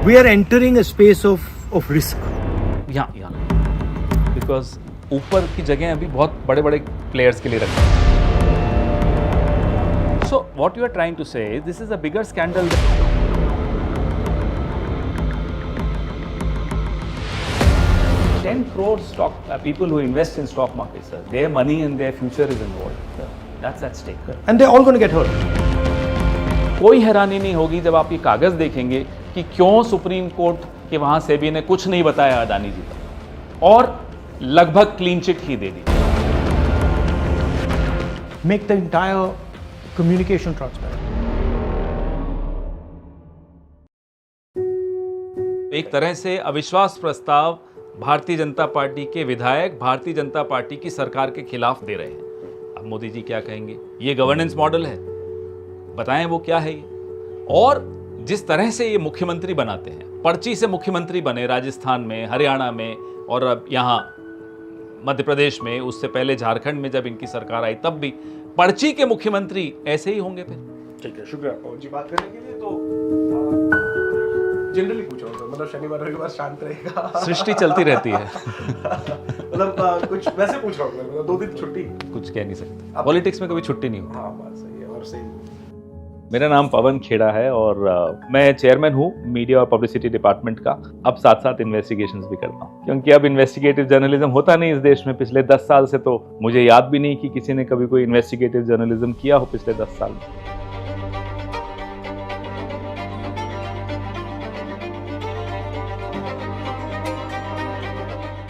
We are entering a space of risk. यहाँ because ऊपर की जगह अभी बहुत बड़े बड़े प्लेयर्स के लिए रखी है. So what you are trying to say this is a bigger scandal. 10 crore stock people who invest in stock markets, sir. Their money and their future is involved. Sir. That's at stake. And they're all going to get hurt. कोई हैरानी नहीं होगी जब आप ये कागज देखेंगे कि क्यों सुप्रीम कोर्ट के वहां सेबी ने कुछ नहीं बताया अदानी जी का और लगभग clean chit he they the. Make the entire communication transparent. एक तरह से अविश्वास प्रस्ताव भारतीय जनता पार्टी के विधायक भारतीय जनता पार्टी की सरकार के खिलाफ दे रहे हैं. अब मोदी जी क्या कहेंगे? ये गवर्नेंस मॉडल है, बताएं वो क्या है ये. और जिस तरह से ये मुख्यमंत्री बनाते हैं, पर्ची से मुख्यमंत्री बने राजस्थान में, हरियाणा में और अब यहाँ मध्य प्रदेश में, उससे पहले झारखंड में जब इनकी सरकार आई तब भी पर्ची के मुख्यमंत्री ऐसे ही होंगे फिर. ठीक है, शुक्रिया पवन जी बात करने के लिए. तो जनरली पूछ रहा हूँ, मतलब शनिवार के बाद शांत रहेगा? सृष्टि चलती रहती है. मतलब कुछ वैसे पूछ रहा हूँ, मतलब 2 दिन छुट्टी कुछ कह नहीं सकते. पॉलिटिक्स में कभी छुट्टी नहीं होती. हाँ बात सही है. और सही. मेरा नाम पवन खेड़ा है और मैं चेयरमैन हूँ मीडिया और पब्लिसिटी डिपार्टमेंट का. अब साथ साथ इन्वेस्टिगेशंस भी करता हूँ क्योंकि अब इन्वेस्टिगेटिव जर्नलिज्म होता नहीं इस देश में. पिछले 10 साल से तो मुझे याद भी नहीं कि किसी ने कभी कोई इन्वेस्टिगेटिव जर्नलिज्म किया हो पिछले 10 साल में.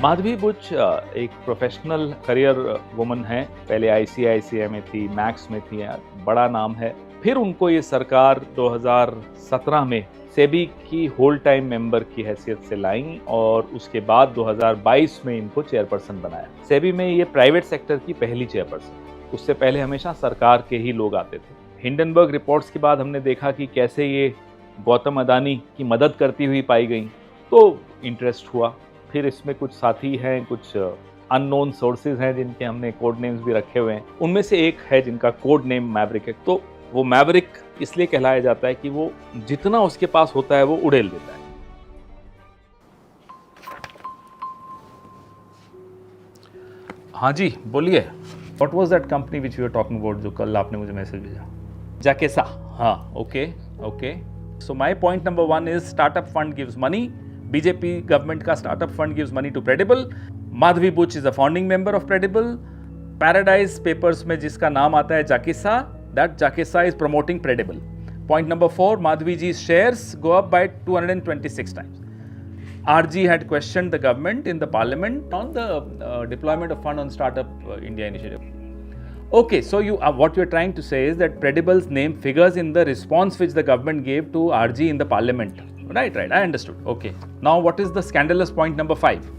माधवी बुच एक प्रोफेशनल करियर वुमन है. पहले ICICI में थी, मैक्स में थी, बड़ा नाम है. फिर उनको ये सरकार 2017 में सेबी की होल टाइम मेंबर की हैसियत से लाई और उसके बाद 2022 में इनको चेयरपर्सन बनाया. सेबी में ये प्राइवेट सेक्टर की पहली चेयरपर्सन. उससे पहले हमेशा सरकार के ही लोग आते थे. हिंडनबर्ग रिपोर्ट्स के बाद हमने देखा कि कैसे ये गौतम अदानी की मदद करती हुई पाई गई, तो इंटरेस्ट हुआ. फिर इसमें कुछ साथी हैं, कुछ अननोन सोर्सेज हैं जिनके हमने कोड नेम्स भी रखे हुए हैं. उनमें से एक है जिनका कोड नेम मैवरिक है. तो वो मैवरिक इसलिए कहलाया जाता है कि वो जितना उसके पास होता है वो उड़ेल देता है. हाँ जी बोलिए. What was that company which you are talking about जो कल आपने मुझे मैसेज भेजा? जाकेसा. हाँ okay. So my point number 1 is startup fund gives money. BJP government का startup fund gives money to Credable. Madhavi Buch is a founding member of Credable. Paradise Papers में जिसका नाम आता है जाकेसा, that Jakesa is promoting credible. Point number 4, Madhvi ji's shares go up by 226 times. RG had questioned the government in the parliament on the deployment of fund on Startup India initiative. Okay, so what you're trying to say is that Credible's name figures in the response which the government gave to RG in the parliament. Right, I understood. Okay. Now what is the scandalous point number 5?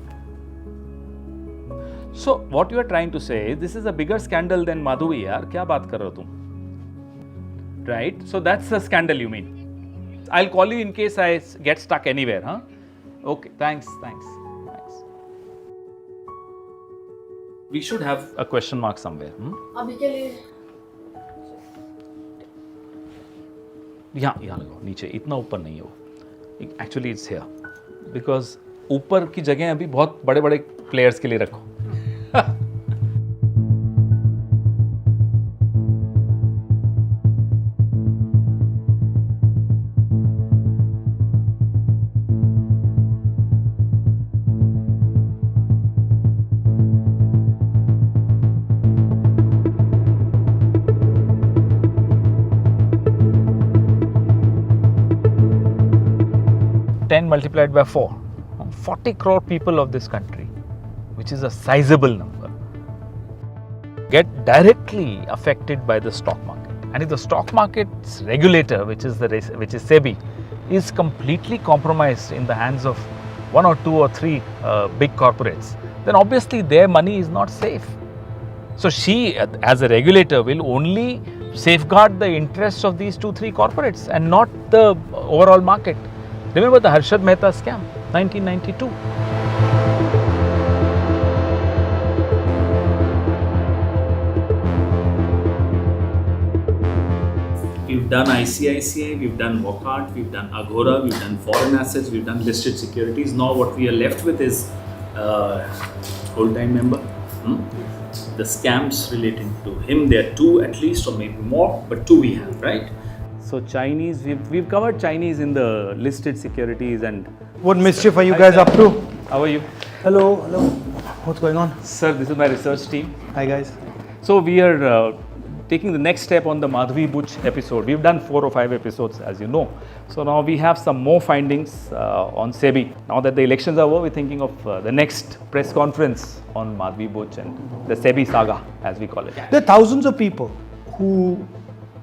So what you are trying to say is this is a bigger scandal than Madhvi yaar. क्या बात कर रहे हो तुम? Right? So that's the scandal you mean. I'll call you in case I get stuck anywhere, huh? Okay, thanks. We should have a question mark somewhere. अभी के लिए यहाँ लगाओ नीचे, इतना ऊपर नहीं हो. Actually it's here. Because ऊपर की जगह अभी बहुत बड़े बड़े प्लेयर्स के लिए रखो. Multiplied by 4, 40 crore people of this country, which is a sizable number, get directly affected by the stock market. And if the stock market's regulator, which is SEBI, is completely compromised in the hands of 1 or 2 or 3 big corporates, then obviously their money is not safe. So she, as a regulator, will only safeguard the interests of these 2-3 corporates and not the overall market. Remember the Harshad Mehta scam, 1992. If we've done ICICI, we've done Walkart, we've done Agora, we've done foreign assets, we've done listed securities. Now what we are left with is whole-time member. The scams relating to him, there are 2 at least, or maybe more, but 2 we have, right? So Chinese, we've covered Chinese in the listed securities. And What mischief are you guys up to? how are you? Hello, hello. What's going on? Sir, this is my research team. Hi guys. So we are taking the next step on the Madhvi Buch episode. We've done 4 or 5 episodes, as you know. So now we have some more findings on SEBI. Now that the elections are over, we're thinking of the next press conference on Madhvi Buch and the SEBI saga, as we call it. There are thousands of people who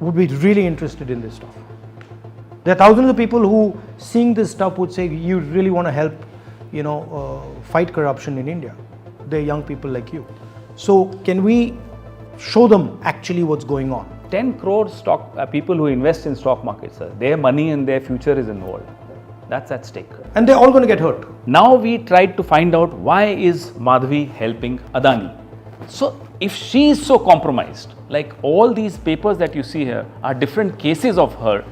would be really interested in this stuff. There are thousands of people who, seeing this stuff, would say, you really want to help, fight corruption in India. They're young people like you. So can we show them actually what's going on? 10 crore people who invest in stock markets, sir, their money and their future is involved. That's at stake. And they're all going to get hurt. Now we tried to find out, why is Madhvi helping Adani? So if she is so compromised, like all these papers that you see here are different cases of her,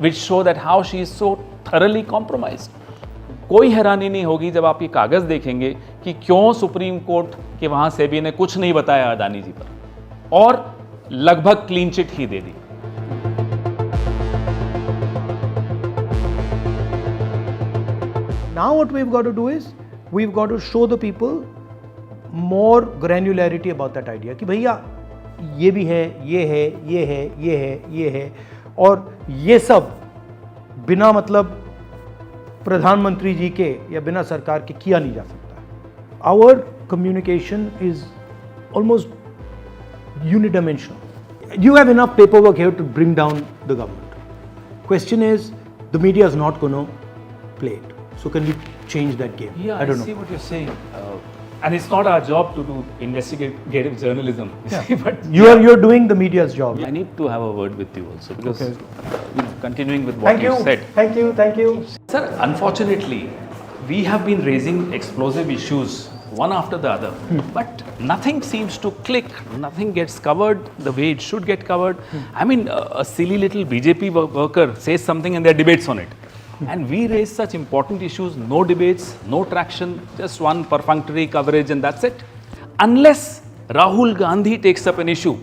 which show that how she is so thoroughly compromised. कोई हैरानी नहीं होगी जब आप ये कागज देखेंगे कि क्यों सुप्रीम कोर्ट के वहां सेबी ने कुछ नहीं बताया अदानी जी पर, और लगभग clean chit he they the. Now what we've got to do is, we've got to show the people more granularity about that idea कि भैया ये भी है, ये है, ये है, ये है, ये है, और ये सब बिना मतलब प्रधानमंत्री जी के या बिना सरकार के किया नहीं जा सकता. Our communication is almost unidimensional. You have enough paperwork here to bring down the government. Question is, the media is not going to play it. So can we change that game? Yeah, I don't know. see what you're saying. And it's not our job to do investigative journalism. Yeah. But You're doing the media's job. I need to have a word with you also, because Okay. continuing with what you said. Thank you. Sir, unfortunately, we have been raising explosive issues one after the other, but nothing seems to click, nothing gets covered the way it should get covered. I mean, a silly little BJP worker says something and there are debates on it. And we raise such important issues, no debates, no traction, just one perfunctory coverage and that's it. Unless Rahul Gandhi takes up an issue,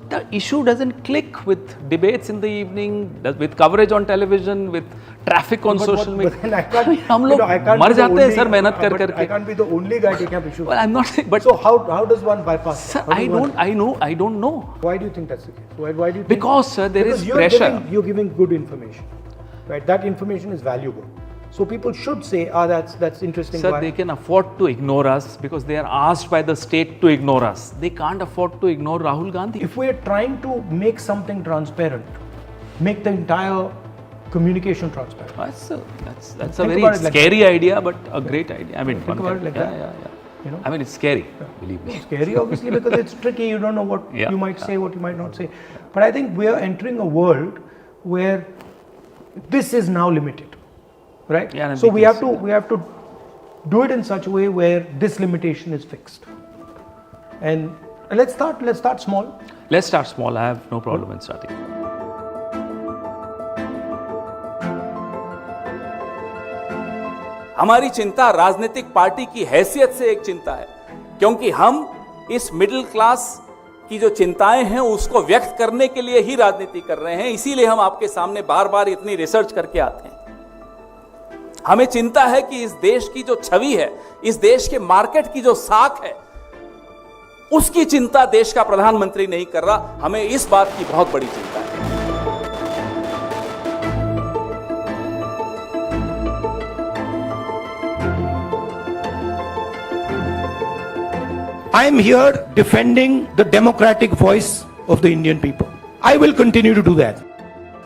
the issue doesn't click with debates in the evening, with coverage on television, with traffic on social media. But then I can't, हम लोग मर जाते हैं sir मेहनत कर but करके. I can't be the only guy taking up issues. Well, I'm not saying, but So how does one bypass? sir, How does one- I don't know. Why do you think that's the case? Why do you think? Because sir, there is Because pressure. you're giving good information, right? That information is valuable. So people should say, that's interesting. Sir, Why? they can afford to ignore us because they are asked by the state to ignore us. They can't afford to ignore Rahul Gandhi. If we're trying to make something transparent, make the entire communication transparent. That's a Think very about it like scary idea, but a great idea. I mean, Think about it like that. Yeah. You know? I mean, it's scary. Believe me. Scary, obviously, because it's tricky. You don't know what Yeah. you might say, what you might not say. But I think we are entering a world where this is now limited, right? Yeah, so we because- have to do it in such a way where this limitation is fixed. And let's start small. Let's start small. I have no problem in starting. हमारी चिंता राजनीतिक party की हैसियत से एक चिंता है, क्योंकि हम इस मिडिल क्लास की जो चिंताएं हैं उसको व्यक्त करने के लिए ही राजनीति कर रहे हैं। इसीलिए हम आपके सामने बार बार इतनी रिसर्च करके आते हैं। हमें चिंता है कि इस देश की जो छवि है, इस देश के मार्केट की जो साख है, उसकी चिंता देश का प्रधानमंत्री नहीं कर रहा। हमें इस बात की बहुत बड़ी चिंता है। I am here defending the democratic voice of the Indian people. I will continue to do that.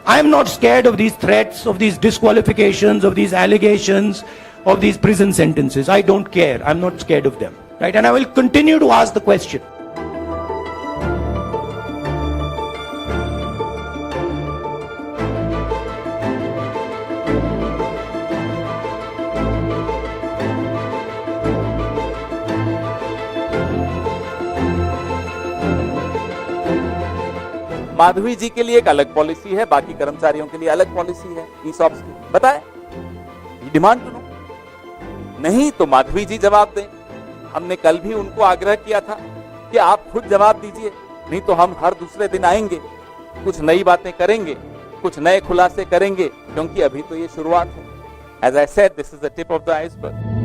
I am not scared of these threats, of these disqualifications, of these allegations, of these prison sentences. I don't care. I'm not scared of them. Right? And I will continue to ask the question. Madhavi जी के लिए एक अलग policy है, बाकी कर्मचारियों के लिए अलग पॉलिसी है ईसॉप्स की, बताए डिमांड टू नो। नहीं तो माधवी जी जवाब दें। हमने कल भी उनको आग्रह किया था कि आप खुद जवाब दीजिए, नहीं तो हम हर दूसरे दिन आएंगे, कुछ नई बातें करेंगे, कुछ नए खुलासे करेंगे, क्योंकि अभी तो ये शुरुआत है। As I said, this is the tip of the iceberg.